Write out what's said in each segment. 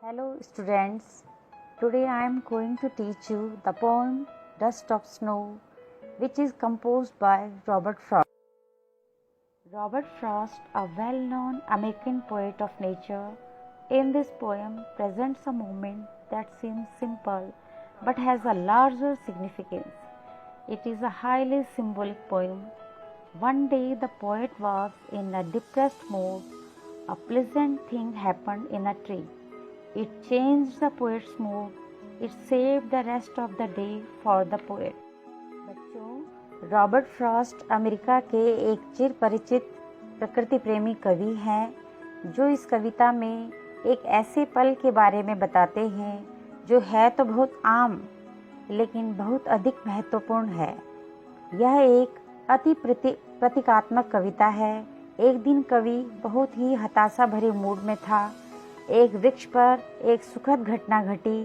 Hello students, today I am going to teach you the poem Dust of Snow, which is composed by Robert Frost. Robert Frost, a well-known American poet of nature, in this poem presents a moment that seems simple but has a larger significance. It is a highly symbolic poem. One day the poet was in a depressed mood. A pleasant thing happened in a tree. It changed the poet's mood. It saved the rest of the day for the poet. बच्चों, Robert Frost America के एक चिर परिचित प्रकृति प्रेमी कवि हैं जो इस कविता में एक ऐसे पल के बारे में बताते हैं जो है तो बहुत आम लेकिन बहुत अधिक महत्वपूर्ण है। यह एक अति प्रतीकात्मक कविता है। एक दिन कवि बहुत ही हताशा भरे मूड में था। एक वृक्ष पर एक सुखद घटना घटी।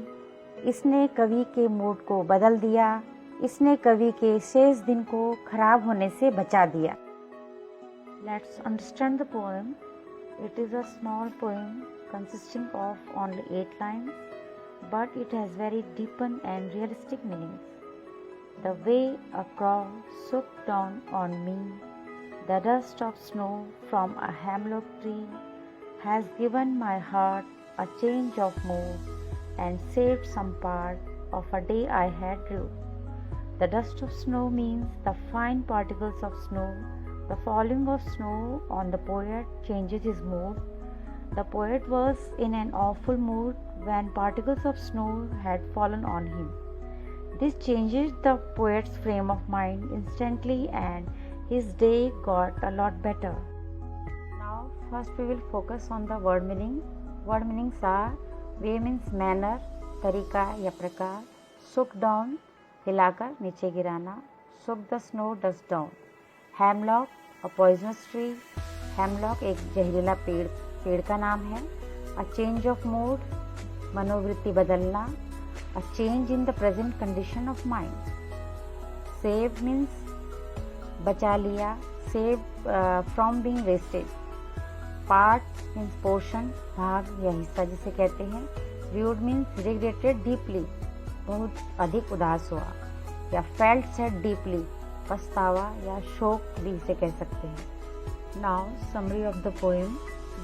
इसने कवि के मूड को बदल दिया। इसने कवि के शेष दिन को खराब होने से बचा दिया। Let's understand the poem. It is a small poem consisting of only 8 lines, but it has very deep and realistic meanings. The way a crow swooped down on me, the dust of snow from a hemlock tree, has given my heart a change of mood and saved some part of a day I had due. The dust of snow means the fine particles of snow. The falling of snow on the poet changes his mood. The poet was in an awful mood when particles of snow had fallen on him. This changes the poet's frame of mind instantly and his day got a lot better. Now first we will focus on the word meaning. Word meanings are way means manner, तरीका या प्रकार, soak down हिलाकर नीचे गिराना, soak the snow dust down. Hemlock a poisonous tree. Hemlock एक जहरीला पेड़ का नाम है. A change of mood मनोवृत्ति बदलना. A change in the present condition of mind. Save means बचा लिया. Save from being wasted. Part means portion, भाग या हिस्सा जिसे कहते हैं. Rude means regretted deeply, बहुत अधिक उदास हुआ. या felt sad deeply, पछतावा या शोक भी इसे कह सकते हैं. Now summary of the poem.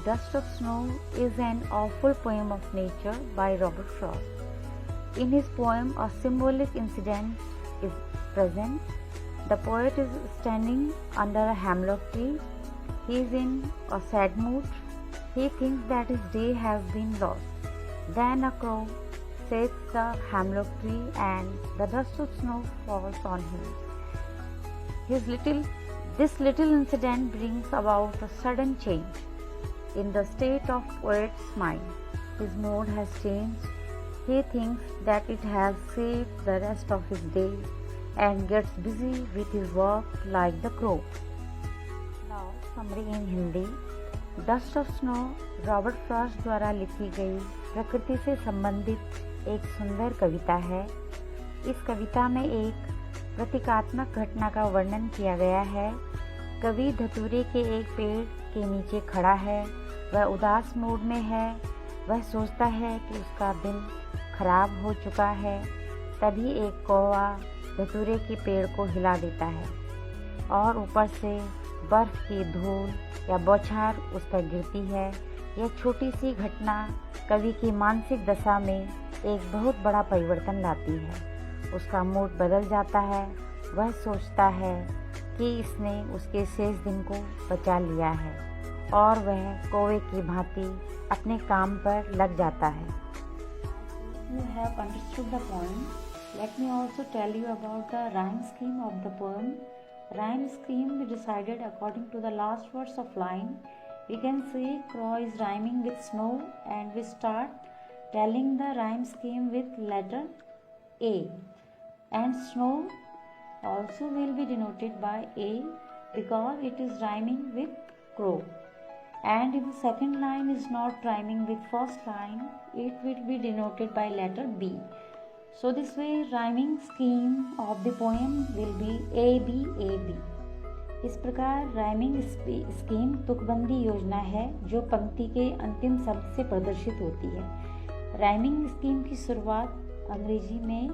Dust of Snow is an awful poem of nature by Robert Frost. In his poem, a symbolic incident is present. The poet is standing under a hemlock tree. He is in a sad mood. He thinks that his day has been lost. Then a crow shakes the hemlock tree and the dust of snow falls on him. This little incident brings about a sudden change in the state of poet's mind. His mood has changed. He thinks that it has saved the rest of his day and gets busy with his work like the crow. Now summary in Hindi. Dust of Snow Robert Frost द्वारा लिखी गई प्रकृति से संबंधित एक सुंदर कविता है। इस कविता में एक प्रतीकात्मक घटना का वर्णन किया गया है। कवि धतूरे के एक पेड़ के नीचे खड़ा है। वह उदास मूड में है। वह सोचता है कि उसका दिन खराब हो चुका है। तभी एक कौवा धतूरे के पेड़ को हिला देता है और ऊपर से बर्फ की धूल या बौछार उस पर गिरती है। यह छोटी सी घटना कवि की मानसिक दशा में एक बहुत बड़ा परिवर्तन लाती है। उसका मूड बदल जाता है। वह सोचता है कि इसने उसके शेष दिन को बचा लिया है और वह कौवे की भांति अपने काम पर लग जाता है। You have understood the poem. Let me also tell you about the rhyme scheme of the poem. Rhyme scheme we decided according to the last words of line. We can see crow is rhyming with snow and we start telling the rhyme scheme with letter A. And snow also will be denoted by A because it is rhyming with crow. And if the second line is not rhyming with first line, it will be denoted by letter B. So this way rhyming scheme of the poem will be A B A B. इस प्रकार rhyming scheme तुकबंदी योजना है जो पंक्ति के अंतिम शब्द से प्रदर्शित होती है। राइमिंग स्कीम की शुरुआत अंग्रेजी में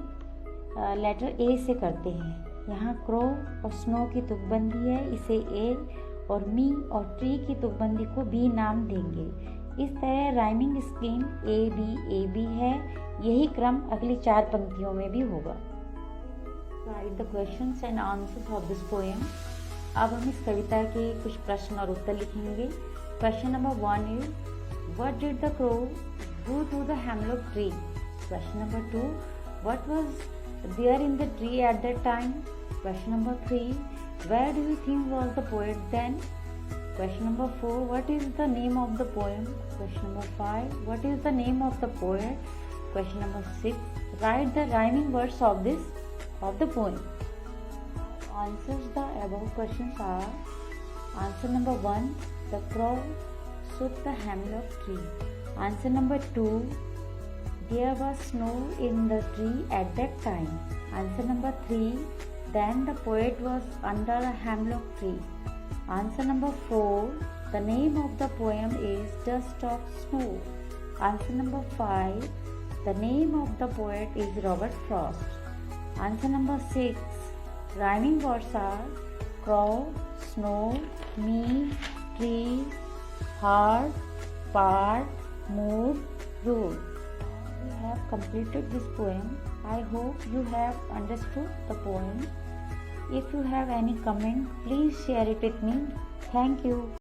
लेटर ए से करते हैं। यहाँ क्रो और स्नो की तुकबंदी है, इसे ए, और मी और ट्री की तुकबंदी को बी नाम देंगे। इस तरह राइमिंग स्कीम ए बी है। यही क्रम अगली 4 पंक्तियों में भी होगा। Right the questions and answers of this poem. अब हम इस कविता के कुछ प्रश्न और उत्तर लिखेंगे। Question number 1 is, what did the crow do to the hemlock tree? Question number 2, what was there in the tree at that time? Question number 3, where do you think was the poet then? Question number 4, what is the name of the poem? Question number 5, what is the name of the poet? Question number 6, write the rhyming words of the poem. Answers the above questions are: answer number 1, the crow shook the hemlock tree. Answer number 2, there was snow in the tree at that time. Answer number 3, then the poet was under a hemlock tree. Answer number 4, the name of the poem is Dust of Snow. Answer number 5, the name of the poet is Robert Frost. Answer number 6, rhyming words are crow, snow, me, tree, hard, part, mood, rule. We have completed this poem. I hope you have understood the poem. If you have any comment, please share it with me. Thank you.